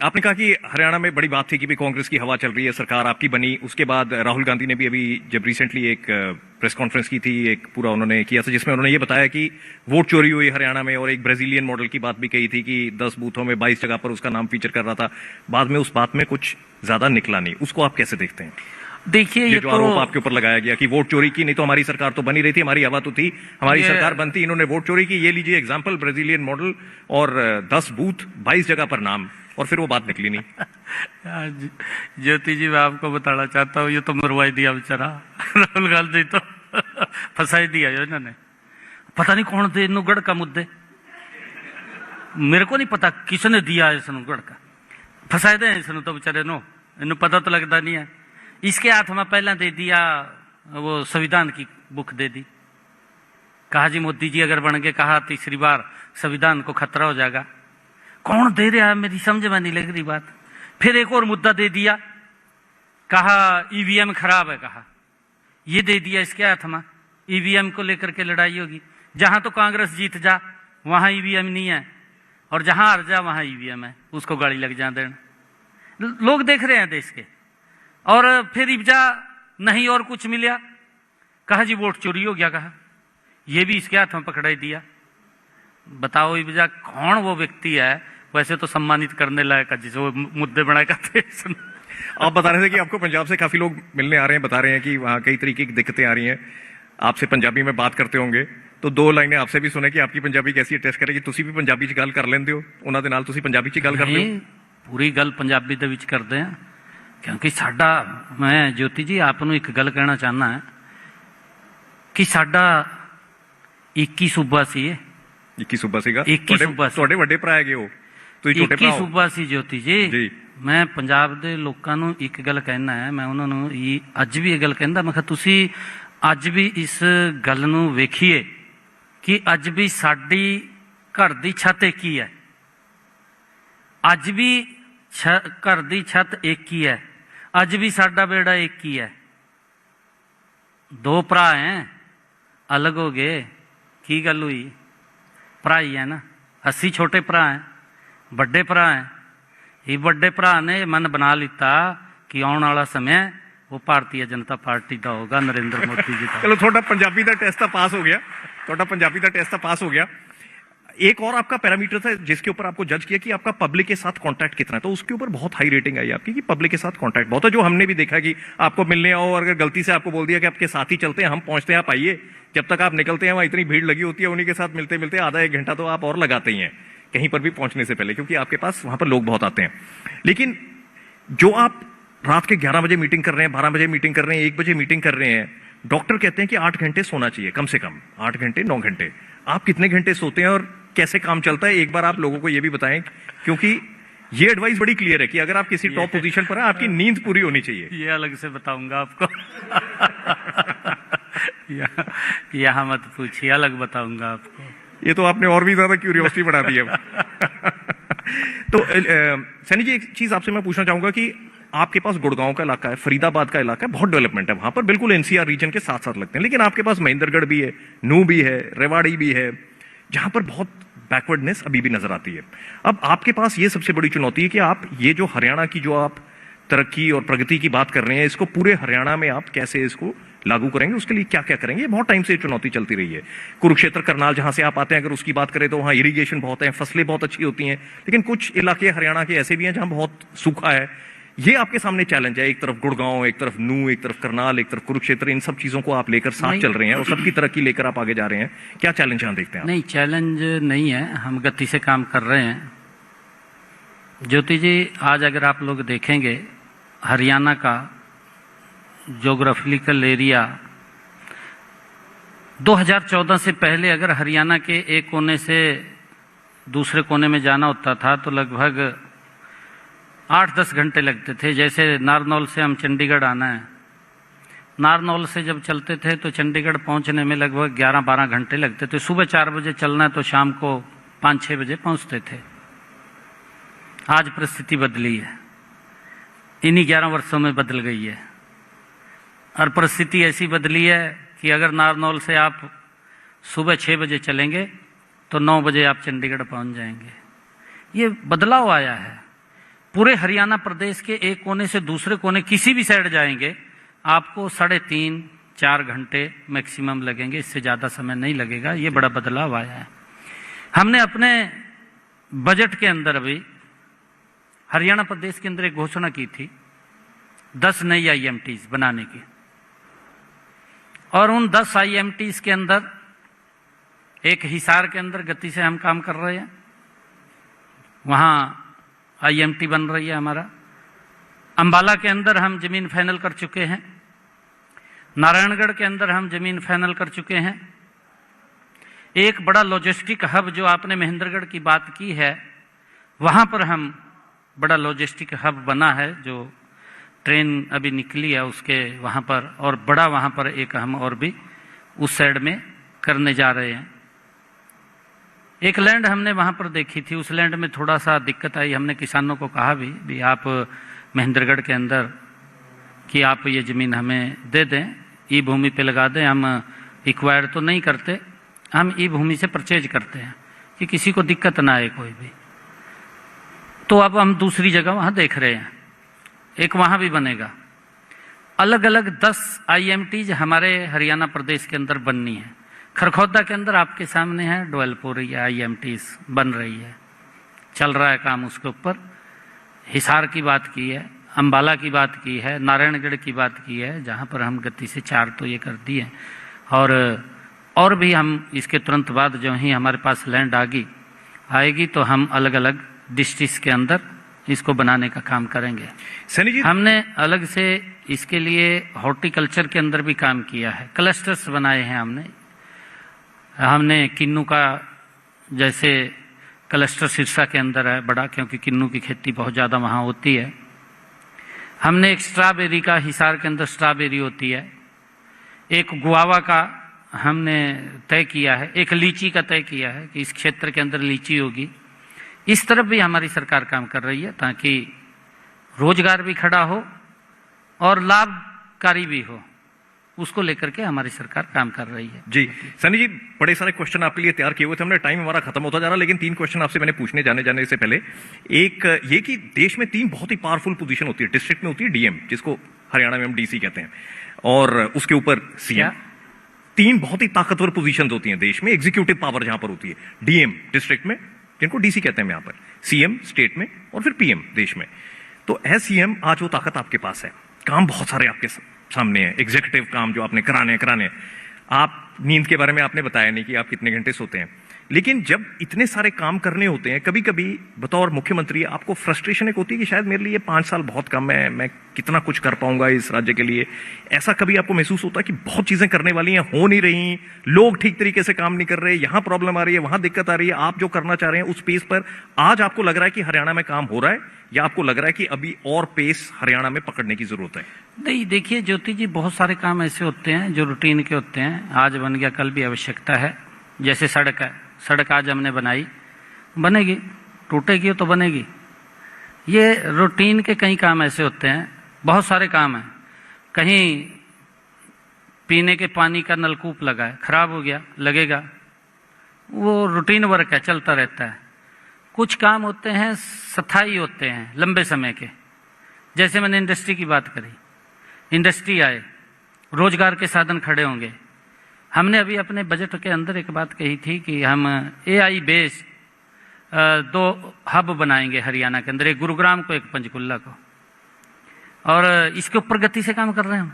आपने कहा कि हरियाणा में बड़ी बात थी कि भी कांग्रेस की हवा चल रही है, सरकार आपकी बनी। उसके बाद राहुल गांधी ने भी अभी जब रिसेंटली एक प्रेस कॉन्फ्रेंस की थी, एक पूरा उन्होंने किया था जिसमें उन्होंने ये बताया कि वोट चोरी हुई हरियाणा में, और एक ब्राजीलियन मॉडल की बात भी कही थी कि 10 बूथों में 22 जगह पर उसका नाम फीचर कर रहा था। बाद में उस बात में कुछ ज्यादा निकला नहीं। उसको आप कैसे देखते हैं? देखिए, ये जो आरोप आपके ऊपर लगाया गया कि वोट चोरी की, नहीं तो हमारी सरकार तो बनी रही थी, हमारी हवा तो थी, हमारी सरकार बनती, इन्होंने वोट चोरी की। ये लीजिए एग्जांपल, ब्राजीलियन मॉडल और 10 बूथ 22 जगह पर नाम, और फिर वो बात निकली नहीं। ज्योति जी, मैं आपको बताना चाहता हूँ, ये तो मरवाई दिया बेचारा राहुल गांधी, तो फंसा ही दिया इन्होंने। पता नहीं कौन थे नुगड़ का मुद्दे, मेरे को नहीं पता किसने दिया इस नुगड़ का, फंसा दे इसने तो बेचारे नो, इन्हें पता तो लगता नहीं है। इसके हाथ में पहले दे दिया वो संविधान की बुक दे दी, कहा जी मोदी जी अगर बन गए, कहा तीसरी बार संविधान को खतरा हो जाएगा। कौन दे रहा है, मेरी समझ में नहीं लग रही बात। फिर एक और मुद्दा दे दिया, कहा ईवीएम खराब है, कहा ये दे दिया इसके हाथ में, ईवीएम को लेकर के लड़ाई होगी। जहां तो कांग्रेस जीत जा वहां ईवीएम नहीं है, और जहां हार जा वहां ईवीएम है, उसको गाड़ी लग जा देना। लोग देख रहे हैं देश के। और फिर इब्जा नहीं और कुछ मिला, कहा जी वोट चोरी हो गया, कहा ये भी इसके हाथ में पकड़ाई दिया। बताओ इब्जा कौन वो व्यक्ति है, वैसे तो सम्मानित करने लायक जिसे वो मुद्दे बनाए करते। आप बता रहे थे कि आपको पंजाब से काफी लोग मिलने आ रहे हैं, बता रहे हैं कि वहां कई तरीके की दिक्कतें आ रही हैं, आपसे पंजाबी में बात करते होंगे। तो 2 लाइनें आपसे भी सुने कि आपकी पंजाबी कैसी है, टेस्ट करें कि तुसी भी पंजाबी च गल कर लेंदे हो, उन्हां दे नाल तुसी पंजाबी च गल करदे हो। पूरी गल पंजाबी दे विच करदे हैं, क्योंकि साडा, मैं ज्योति जी आप नूं एक गल कहना चाहना है कि साडा 21 सूबा सी, 21 सूबा सीगा, 21 सूबा सी, ਤੁਹਾਡੇ ਵੱਡੇ ਭਰਾ ਹੈਗੇ ਹੋ, ਤੁਸੀਂ ਛੋਟੇ ਭਰਾ 21 सूबा सी ज्योति जी। ਜੀ मैं पंजाब दे लोकां नूं एक गल कहना है, मैं उन्हां नूं अज भी ये गल कहंदा, मैं कहा तुसी अज भी इस गल नूं वेखिए कि अज भी साडी घर दी छत एक ही है, अज भी घर दी छत एक ही है, अज भी साडा बेड़ा एक ही है। 2 भरा हैं, अलग हो गए, की गल हुई? भरा ही है ना, 80 छोटे भरा हैं, बड़े भरा हैं। ये बड़े भरा ने मन बना लिता कि आने वाला समय वो भारतीय जनता पार्टी का होगा, नरेंद्र मोदी जी का। चलो थोड़ा पंजाबी का टेस्ट पास हो गया, थोड़ा पंजाबी का टेस्ट पास हो गया। एक और आपका पैरामीटर था जिसके ऊपर आपको जज किया कि आपका पब्लिक के साथ कांटेक्ट कितना है, तो उसके ऊपर बहुत हाई रेटिंग आई आपकी कि पब्लिक के साथ कांटेक्ट बहुत है। जो हमने भी देखा कि आपको मिलने आओ और अगर गलती से आपको बोल दिया कि आपके साथ ही चलते हैं, हम पहुंचते हैं, आप आइए, जब तक आप निकलते हैं वहां इतनी भीड़ लगी होती है, उन्हीं के साथ मिलते मिलते आधा 1 घंटा तो आप और लगाते ही हैं कहीं पर भी पहुंचने से पहले, क्योंकि आपके पास वहां पर लोग बहुत आते हैं। लेकिन जो आप रात के 11 बजे मीटिंग कर रहे हैं, 12 बजे मीटिंग कर रहे हैं, 1 बजे मीटिंग कर रहे हैं, डॉक्टर कहते हैं कि 8 घंटे सोना चाहिए कम से कम, 8 घंटे 9 घंटे। आप कितने घंटे सोते हैं और कैसे काम चलता है, एक बार आप लोगों को यह भी बताएं, क्योंकि ये एडवाइस बड़ी क्लियर है कि अगर आप किसी टॉप पोजीशन पर हैं, आपकी नींद पूरी होनी चाहिए। ये अलग से बताऊंगा आपको यहाँ मत पूछिए, अलग बताऊंगा आपको। ये तो आपने और भी ज्यादा क्यूरियोसिटी बढ़ा दी है। तो सैनी जी, एक चीज आपसे मैं पूछना चाहूंगा कि आपके पास गुड़गांव का इलाका है, फरीदाबाद का इलाका है, बहुत डेवलपमेंट है वहां पर, बिल्कुल एनसीआर रीजन के साथ साथ लगते हैं। लेकिन आपके पास महेंद्रगढ़ भी है, नू भी है, रेवाड़ी भी है, जहां पर बहुत बैकवर्डनेस अभी भी नजर आती है। अब आपके पास ये सबसे बड़ी चुनौती है कि आप ये जो हरियाणा की जो आप तरक्की और प्रगति की बात कर रहे हैं, इसको पूरे हरियाणा में आप कैसे इसको लागू करेंगे, उसके लिए क्या क्या करेंगे? बहुत टाइम से चुनौती चलती रही है। कुरुक्षेत्र करनाल जहां से आप आते हैं, अगर उसकी बात करें तो वहां इरिगेशन बहुत है, फसलें बहुत अच्छी होती हैं, लेकिन कुछ इलाके हरियाणा के ऐसे भी हैं जहां बहुत सूखा है। ये आपके सामने चैलेंज है, एक तरफ गुड़गांव, एक तरफ नू, एक तरफ करनाल, एक तरफ कुरुक्षेत्र, इन सब चीजों को आप लेकर साथ चल रहे हैं और सबकी तरक्की लेकर आप आगे जा रहे हैं। क्या चैलेंज यहां देखते हैं? नहीं, चैलेंज नहीं है, हम गति से काम कर रहे हैं। ज्योति जी, आज अगर आप लोग देखेंगे हरियाणा का ज्योग्राफिकल एरिया 2014 से पहले अगर हरियाणा के एक कोने से दूसरे कोने में जाना होता था तो लगभग 8-10 घंटे लगते थे। जैसे नारनौल से हम चंडीगढ़ आना है, नारनौल से जब चलते थे तो चंडीगढ़ पहुंचने में लगभग 11-12 घंटे लगते थे। सुबह 4 बजे चलना है तो शाम को 5-6 बजे पहुंचते थे। आज परिस्थिति बदली है, इन्हीं 11 वर्षों में बदल गई है। और परिस्थिति ऐसी बदली है कि अगर नारनौल से आप सुबह 6 बजे चलेंगे तो 9 बजे आप चंडीगढ़ पहुंच जाएंगे। ये बदलाव आया है। पूरे हरियाणा प्रदेश के एक कोने से दूसरे कोने किसी भी साइड जाएंगे, आपको 3.5-4 घंटे मैक्सिमम लगेंगे, इससे ज़्यादा समय नहीं लगेगा। ये बड़ा बदलाव आया है। हमने अपने बजट के अंदर अभी हरियाणा प्रदेश के अंदर एक घोषणा की थी 10 नई IMTs बनाने की, और उन 10 IMTs के अंदर एक हिसार के अंदर गति से हम काम कर रहे हैं, वहाँ IMT बन रही है हमारा। अंबाला के अंदर हम जमीन फाइनल कर चुके हैं, नारायणगढ़ के अंदर हम जमीन फाइनल कर चुके हैं। एक बड़ा लॉजिस्टिक हब जो आपने महेंद्रगढ़ की बात की है, वहाँ पर हम बड़ा लॉजिस्टिक हब बना है, जो ट्रेन अभी निकली है उसके वहाँ पर, और बड़ा वहाँ पर एक हम और भी उस साइड में करने जा रहे हैं। एक लैंड हमने वहाँ पर देखी थी, उस लैंड में थोड़ा सा दिक्कत आई। हमने किसानों को कहा भी आप महेंद्रगढ़ के अंदर कि आप ये ज़मीन हमें दे दें, ई भूमि पे लगा दें, हम एक्वायर तो नहीं करते, हम ई भूमि से परचेज करते हैं कि किसी को दिक्कत ना आए कोई भी। तो अब हम दूसरी जगह वहाँ देख रहे हैं, एक वहाँ भी बनेगा। अलग अलग 10 IMTs हमारे हरियाणा प्रदेश के अंदर बननी है। खरखौदा के अंदर आपके सामने है, डेवलप हो रही है, IMTs बन रही है, चल रहा है काम उसके ऊपर। हिसार की बात की है, अंबाला की बात की है, नारायणगढ़ की बात की है, जहाँ पर हम गति से 4 तो ये कर दिए, और भी हम इसके तुरंत बाद जो ही हमारे पास लैंड आएगी तो हम अलग अलग डिस्ट्रिक्ट के अंदर इसको बनाने का काम करेंगे। सैनी जी, हमने अलग से इसके लिए हॉर्टिकल्चर के अंदर भी काम किया है, क्लस्टर्स बनाए हैं हमने किन्नू का जैसे क्लस्टर सिरसा के अंदर है बड़ा, क्योंकि किन्नू की खेती बहुत ज़्यादा वहाँ होती है। हमने एक स्ट्रॉबेरी का, हिसार के अंदर स्ट्रॉबेरी होती है, एक गुआवा का हमने तय किया है, एक लीची का तय किया है कि इस क्षेत्र के अंदर लीची होगी। इस तरफ भी हमारी सरकार काम कर रही है ताकि रोजगार भी खड़ा हो और लाभकारी भी हो, उसको लेकर के हमारी सरकार काम कर रही है। जी सनी जी, बड़े सारे क्वेश्चन आपके लिए तैयार किए हुए थे हमने, टाइम हमारा खत्म होता जा रहा, लेकिन 3 क्वेश्चन आपसे मैंने पूछने जाने से पहले। एक ये कि देश में 3 बहुत ही पावरफुल पोजीशन होती है। डिस्ट्रिक्ट में होती है DM, जिसको हरियाणा में हम DC कहते हैं, और उसके ऊपर CM। 3 बहुत ही ताकतवर पोजीशन होती हैं देश में, एग्जीक्यूटिव पावर जहां पर होती है। DM डिस्ट्रिक्ट में, जिनको DC कहते हैं यहाँ पर, CM स्टेट में, और फिर PM देश में। तो एज CM आज वो ताकत आपके पास है, काम बहुत सारे आपके सामने है, एग्जीक्यूटिव काम जो आपने कराने। आप नींद के बारे में आपने बताया नहीं कि आप कितने घंटे सोते हैं, लेकिन जब इतने सारे काम करने होते हैं, कभी कभी बतौर मुख्यमंत्री आपको फ्रस्ट्रेशन एक होती है कि शायद मेरे लिए 5 साल बहुत कम है, मैं कितना कुछ कर पाऊंगा इस राज्य के लिए। ऐसा कभी आपको महसूस होता है कि बहुत चीजें करने वाली हैं, हो नहीं रही, लोग ठीक तरीके से काम नहीं कर रहे, यहां प्रॉब्लम आ रही है, वहां दिक्कत आ रही है, आप जो करना चाह रहे हैं उस पेस पर आज आपको लग रहा है कि हरियाणा में काम हो रहा है, या आपको लग रहा है कि अभी और पेस हरियाणा में पकड़ने की जरूरत है? नहीं, देखिए ज्योति जी, बहुत सारे काम ऐसे होते हैं जो रूटीन के होते हैं, आज बन गया कल भी आवश्यकता है। जैसे सड़क है, सड़क आज हमने बनाई, बनेगी, टूटेगी तो बनेगी। ये रूटीन के कई काम ऐसे होते हैं, बहुत सारे काम हैं। कहीं पीने के पानी का नलकूप लगा है, खराब हो गया, लगेगा, वो रूटीन वर्क है, चलता रहता है। कुछ काम होते हैं स्थायी होते हैं, लंबे समय के, जैसे मैंने इंडस्ट्री की बात करी, इंडस्ट्री आए, रोजगार के साधन खड़े होंगे। हमने अभी अपने बजट के अंदर एक बात कही थी कि हम AI बेस्ड 2 हब बनाएंगे हरियाणा के अंदर, एक गुरुग्राम को, एक पंचकुला को, और इसके ऊपर गति से काम कर रहे हैं हम।